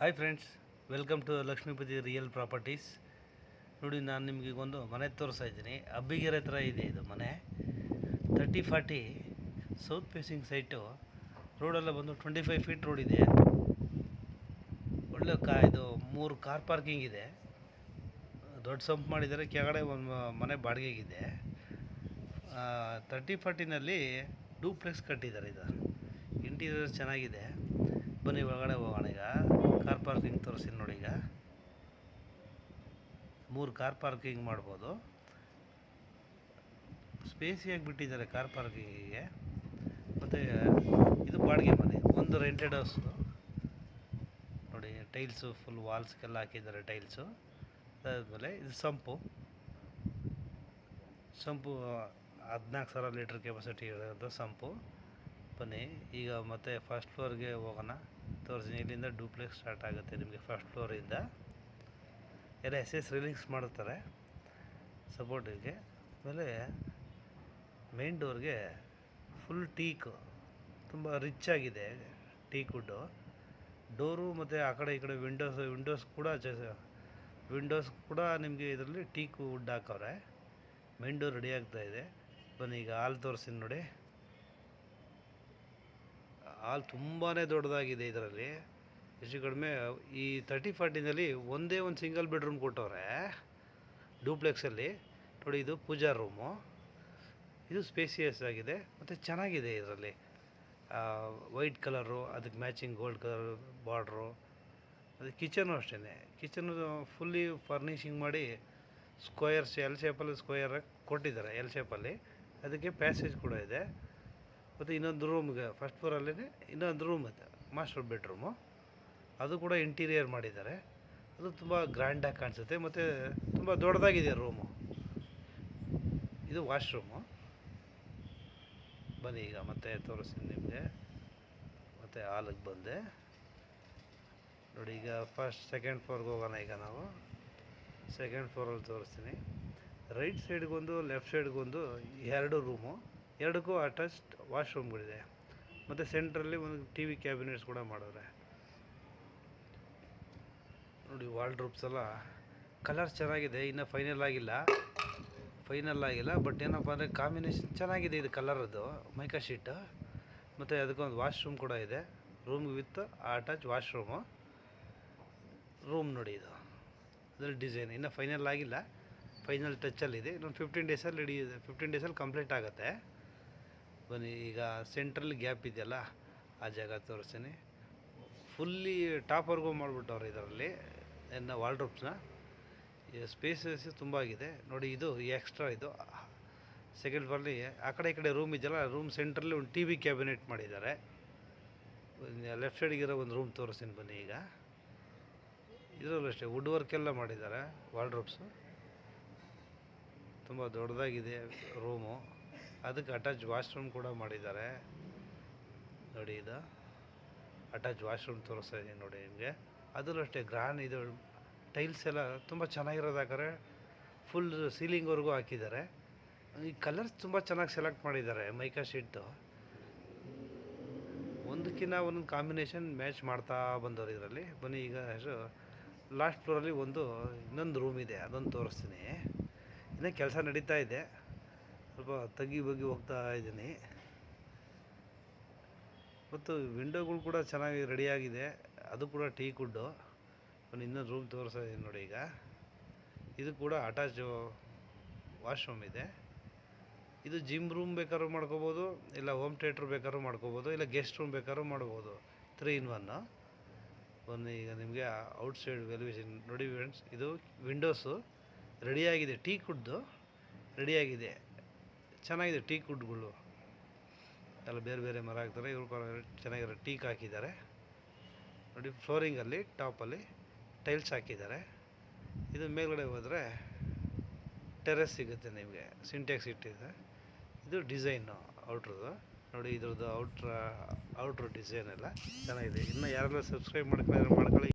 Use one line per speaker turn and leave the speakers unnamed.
Hi friends, welcome to Lakshmipathi real properties. ನೋಡಿ, ನಾನು ನಿಮಗೆ ಒಂದು ಮನೆ ತೋರಿಸ್ತಾ ಇದ್ದೀನಿ. ಅಬ್ಬಿಗೆರೆ ಥರ ಇದೆ ಇದು ಮನೆ. 30-40 ಸೌತ್ ಫೇಸಿಂಗ್ ಸೈಟು. ರೋಡೆಲ್ಲ ಬಂದು 25 ಫೀಟ್ ರೋಡ್ ಇದೆ. ಒಳ್ಳೆ ಇದು 3 ಕಾರ್ ಪಾರ್ಕಿಂಗ್ ಇದೆ. ದೊಡ್ಡ ಸಂಪ್ ಮಾಡಿದ್ದಾರೆ. ಕೆಳಗಡೆ ಒಂದು ಮನೆ ಬಾಡಿಗೆಗಿದೆ. 30-40ನಲ್ಲಿ ಡೂಪ್ಲೆಕ್ಸ್ ಕಟ್ಟಿದ್ದಾರೆ. ಇದು ಇಂಟೀರಿಯರ್ ಚೆನ್ನಾಗಿದೆ. ಬನ್ನಿ ಒಳಗಡೆ ಹೋಗೋಣ. ಈಗ ಕಾರ್ ಪಾರ್ಕಿಂಗ್ ತೋರಿಸ್ತೀನಿ ನೋಡಿ. ಈಗ 3 ಕಾರ್ ಪಾರ್ಕಿಂಗ್ ಮಾಡ್ಬೋದು. ಸ್ಪೇಸಿಯಾಗಿ ಬಿಟ್ಟಿದ್ದಾರೆ ಕಾರ್ ಪಾರ್ಕಿಂಗಿಗೆ. ಮತ್ತು ಇದು ಬಾಡಿಗೆ ಮನೆ, ಒಂದು ರೆಂಟೆಡ್ ಹೌಸು ನೋಡಿ. ಟೈಲ್ಸು ಫುಲ್ ವಾಲ್ಸ್ಗೆಲ್ಲ ಹಾಕಿದ್ದಾರೆ ಟೈಲ್ಸು. ಅದಾದಮೇಲೆ ಇದು ಸಂಪು 14,000 ಲೀಟ್ರ್ ಕೆಪಾಸಿಟಿ ಇರೋದು ಸಂಪು. ಬನ್ನಿ ಈಗ ಮತ್ತೆ ಫಸ್ಟ್ ಫ್ಲೋರ್ಗೆ ಹೋಗೋಣ. ತೋರಿಸ್ತೀನಿ. ಇಲ್ಲಿಂದ ಡೂಪ್ಲೆಕ್ಸ್ ಸ್ಟಾರ್ಟ್ ಆಗುತ್ತೆ ನಿಮಗೆ. ಫಸ್ಟ್ ಫ್ಲೋರಿಂದ ಎಲ್ಲ SS ರಿಲೀಸ್ ಮಾಡುತ್ತಾರೆ ಸಪೋರ್ಟಿಗೆ. ಆಮೇಲೆ ಮೇನ್ ಡೋರ್ಗೆ ಫುಲ್ ಟೀಕು, ತುಂಬ ರಿಚ್ ಆಗಿದೆ ಟೀಕ್ ವುಡ್ಡು ಡೋರು. ಮತ್ತು ಆ ಕಡೆ ಈ ಕಡೆ ವಿಂಡೋಸ್ ಕೂಡ ನಿಮಗೆ ಇದರಲ್ಲಿ ಟೀಕ್ ವುಡ್ ಹಾಕವ್ರೆ. ಮೇನ್ ಡೋರ್ ರೆಡಿ ಆಗ್ತಾಯಿದೆ. ಬನ್ನಿ ಈಗ ಹಾಲ್ ತೋರಿಸ್ತೀನಿ ನೋಡಿ. ಹಾಲ್ ತುಂಬಾ ದೊಡ್ಡದಾಗಿದೆ. ಇದರಲ್ಲಿ ಹೆಚ್ಚು ಕಡಿಮೆ ಈ 30-40ನಲ್ಲಿ ಒಂದೇ ಒಂದು ಸಿಂಗಲ್ ಬೆಡ್ರೂಮ್ ಕೊಟ್ಟವ್ರೆ ಡೂಪ್ಲೆಕ್ಸಲ್ಲಿ ನೋಡಿ. ಇದು ಪೂಜಾ ರೂಮು. ಇದು ಸ್ಪೇಸಿಯಸ್ ಆಗಿದೆ ಮತ್ತು ಚೆನ್ನಾಗಿದೆ. ಇದರಲ್ಲಿ ವೈಟ್ ಕಲರು, ಅದಕ್ಕೆ ಮ್ಯಾಚಿಂಗ್ ಗೋಲ್ಡ್ ಕಲರ್ ಬಾರ್ಡ್ರು. ಅದು ಕಿಚನು ಅಷ್ಟೇ. ಕಿಚನು ಫುಲ್ಲಿ ಫರ್ನಿಷಿಂಗ್ ಮಾಡಿ ಸ್ಕ್ವಯರ್ಸ್ ಎಲ್ ಶೇಪಲ್ಲಿ ಸ್ಕ್ವಯರಾಗಿ ಕೊಟ್ಟಿದ್ದಾರೆ. ಎಲ್ ಶೇಪಲ್ಲಿ ಅದಕ್ಕೆ ಪ್ಯಾಸೇಜ್ ಕೂಡ ಇದೆ. ಮತ್ತು ಇನ್ನೊಂದು ರೂಮ್ಗೆ ಫಸ್ಟ್ ಫ್ಲೋರಲ್ಲೇ ಇನ್ನೊಂದು ರೂಮ್ ಇದೆ, ಮಾಸ್ಟರ್ ಬೆಡ್ರೂಮು. ಅದು ಕೂಡ ಇಂಟೀರಿಯರ್ ಮಾಡಿದ್ದಾರೆ. ಅದು ತುಂಬ ಗ್ರ್ಯಾಂಡಾಗಿ ಕಾಣಿಸುತ್ತೆ ಮತ್ತು ತುಂಬ ದೊಡ್ಡದಾಗಿದೆ ರೂಮು. ಇದು ವಾಶ್ರೂಮು. ಬನ್ನಿ ಈಗ ಮತ್ತೆ ತೋರಿಸ್ತೀನಿ ನಿಮಗೆ. ಮತ್ತು ಹಾಲಿಗೆ ಬಂದೆ ನೋಡಿ. ಈಗ ಸೆಕೆಂಡ್ ಫ್ಲೋರ್ಗೆ ಹೋಗೋಣ. ಈಗ ನಾವು ಸೆಕೆಂಡ್ ಫ್ಲೋರಲ್ಲಿ ತೋರಿಸ್ತೀನಿ. ರೈಟ್ ಸೈಡ್ಗೊಂದು, ಲೆಫ್ಟ್ ಸೈಡ್ಗೊಂದು 2 ರೂಮು. 2ಕ್ಕೂ ಅಟ್ಯಾಚ್ಡ್ ವಾಶ್ರೂಮ್ಗಳಿದೆ. ಮತ್ತು ಸೆಂಟ್ರಲ್ಲಿ ಒಂದು TV ಕ್ಯಾಬಿನೆಟ್ಸ್ ಕೂಡ ಮಾಡಿದ್ರೆ ನೋಡಿ. ವಾರ್ಡ್ರೋಬ್ಸ್ ಎಲ್ಲ ಕಲರ್ ಚೆನ್ನಾಗಿದೆ. ಇನ್ನು ಫೈನಲ್ ಆಗಿಲ್ಲ. ಬಟ್ ಏನಪ್ಪ ಅಂದರೆ ಕಾಂಬಿನೇಷನ್ ಚೆನ್ನಾಗಿದೆ ಇದು ಕಲರದ್ದು, ಮೈಕಾ ಶೀಟ್. ಮತ್ತು ಅದಕ್ಕೊಂದು ವಾಶ್ರೂಮ್ ಕೂಡ ಇದೆ. Room with attach washroom. Room ನೋಡಿ. ಇದು ಅದರಲ್ಲಿ ಡಿಸೈನ್ ಇನ್ನೂ ಫೈನಲ್ ಆಗಿಲ್ಲ. ಫೈನಲ್ ಟಚ್ಚಲ್ಲಿದೆ. ಇನ್ನೊಂದು 15 ಡೇಸಲ್ಲಿ ಕಂಪ್ಲೀಟ್ ಆಗುತ್ತೆ. ಬನ್ನಿ ಈಗ ಸೆಂಟ್ರಲ್ಲಿ ಗ್ಯಾಪ್ ಇದೆಯಲ್ಲ, ಆ ಜಾಗ ತೋರಿಸ್ತೀನಿ. ಫುಲ್ಲಿ ಟಾಪ್ವರೆಗೂ ಮಾಡಿಬಿಟ್ಟವ್ರು ಇದರಲ್ಲಿ ವಾರ್ಡ್ರೋಬ್ಸ್ನ. ಸ್ಪೇಸಸ್ ತುಂಬ ಆಗಿದೆ ನೋಡಿ. ಇದು ಎಕ್ಸ್ಟ್ರಾ. ಇದು ಸೆಕೆಂಡ್ ಫ್ಲೋರ್ಲಿ ಆ ಕಡೆ ಈ ಕಡೆ ರೂಮ್ ಇದೆಯಲ್ಲ, ರೂಮ್ ಸೆಂಟ್ರಲ್ಲಿ ಒಂದು TV ಕ್ಯಾಬಿನೆಟ್ ಮಾಡಿದ್ದಾರೆ. ಲೆಫ್ಟ್ ಸೈಡಿಗಿರೋ ಒಂದು ರೂಮ್ ತೋರಿಸ್ತೀನಿ ಬನ್ನಿ. ಈಗ ಇದರಲ್ಲೂ ಅಷ್ಟೇ ವುಡ್ ವರ್ಕೆಲ್ಲ ಮಾಡಿದ್ದಾರೆ. ವಾರ್ಡ್ರೋಬ್ಸು ತುಂಬ ದೊಡ್ಡದಾಗಿದೆ ರೂಮು. ಅದಕ್ಕೆ ಅಟ್ಯಾಚ್ ವಾಶ್ರೂಮ್ ಕೂಡ ಮಾಡಿದ್ದಾರೆ ನೋಡಿ. ಇದು ಅಟ್ಯಾಚ್ ವಾಶ್ರೂಮ್ ತೋರಿಸ್ತಾ ಇದ್ದೀನಿ ನೋಡಿ ನಿಮಗೆ. ಅದರಲ್ಲೂ ಅಷ್ಟೇ ಇದು ಟೈಲ್ಸ್ ಎಲ್ಲ ತುಂಬ ಚೆನ್ನಾಗಿರೋದು ಹಾಕಿದ್ರೆ. ಫುಲ್ ಸೀಲಿಂಗ್ವರೆಗೂ ಹಾಕಿದ್ದಾರೆ. ಈ ಕಲರ್ಸ್ ತುಂಬ ಚೆನ್ನಾಗಿ ಸೆಲೆಕ್ಟ್ ಮಾಡಿದ್ದಾರೆ. ಮೈಕಾ ಶೀಟು ಒಂದಕ್ಕಿಂತ ಒಂದೊಂದು ಕಾಂಬಿನೇಷನ್ ಮ್ಯಾಚ್ ಮಾಡ್ತಾ ಬಂದವರು ಇದರಲ್ಲಿ. ಬನ್ನಿ ಈಗ ಲಾಸ್ಟ್ ಫ್ಲೋರಲ್ಲಿ ಇನ್ನೊಂದು ರೂಮ್ ಇದೆ, ಅದೊಂದು ತೋರಿಸ್ತೀನಿ. ಇನ್ನೂ ಕೆಲಸ ನಡೀತಾ ಇದೆ. ಸ್ವಲ್ಪ ತಗ್ಗಿ ಹೋಗ್ತಾ ಇದ್ದೀನಿ. ಮತ್ತು ವಿಂಡೋಗಳು ಕೂಡ ಚೆನ್ನಾಗಿ ರೆಡಿಯಾಗಿದೆ. ಅದು ಕೂಡ ಟೀಕ್ ವುಡ್ಡು. ಇನ್ನೊಂದು ರೂಮ್ ತೋರಿಸ್ತಾ ಇದ್ದೀನಿ ನೋಡಿ. ಈಗ ಇದು ಕೂಡ ಅಟ್ಯಾಚ್ ವಾಶ್ರೂಮ್ ಇದೆ. ಇದು ಜಿಮ್ ರೂಮ್ ಬೇಕಾದ್ರೂ ಮಾಡ್ಕೋಬೋದು, ಇಲ್ಲ ಹೋಮ್ ಥಿಯೇಟ್ರ್ ಬೇಕಾದ್ರೂ ಮಾಡ್ಕೋಬೋದು, ಇಲ್ಲ ಗೆಸ್ಟ್ ರೂಮ್ ಬೇಕಾದ್ರೂ ಮಾಡ್ಬೋದು. 3 in 1. ಬನ್ನಿ ಈಗ ನಿಮಗೆ ಔಟ್ಸೈಡ್ ವೆಲ್ಯೂಷನ್ ನೋಡಿ ಫ್ರೆಂಡ್ಸ್. ಇದು ವಿಂಡೋಸು ರೆಡಿಯಾಗಿದೆ. ಟೀಕ್ ವುಡ್ದು ರೆಡಿಯಾಗಿದೆ. ಚೆನ್ನಾಗಿದೆ. ಟೀಕ್ ವುಡ್ಗಳು ಎಲ್ಲ ಬೇರೆ ಬೇರೆ ಮರ ಹಾಕ್ತಾರೆ. ಇವರು ಚೆನ್ನಾಗಿರೋ ಟೀಕ್ ಹಾಕಿದ್ದಾರೆ ನೋಡಿ. ಫ್ಲೋರಿಂಗಲ್ಲಿ ಟಾಪಲ್ಲಿ ಟೈಲ್ಸ್ ಹಾಕಿದ್ದಾರೆ. ಇದು ಮೇಲ್ಗಡೆ ಹೋದರೆ ಟೆರೆಸ್ ಸಿಗುತ್ತೆ ನಿಮಗೆ. ಸಿಂಟ್ಯಾಕ್ಸ್ ಇಟ್ಟಿದೆ. ಇದು ಡಿಸೈನು ಔಟ್ರದ್ದು ನೋಡಿ. ಇದ್ರದ್ದು ಔಟ್ರ್ ಡಿಸೈನ್ ಎಲ್ಲ ಚೆನ್ನಾಗಿದೆ. ಇನ್ನು ಯಾರೆಲ್ಲ ಸಬ್ಸ್ಕ್ರೈಬ್ ಮಾಡ್ಕೊಳ್ಳಿ.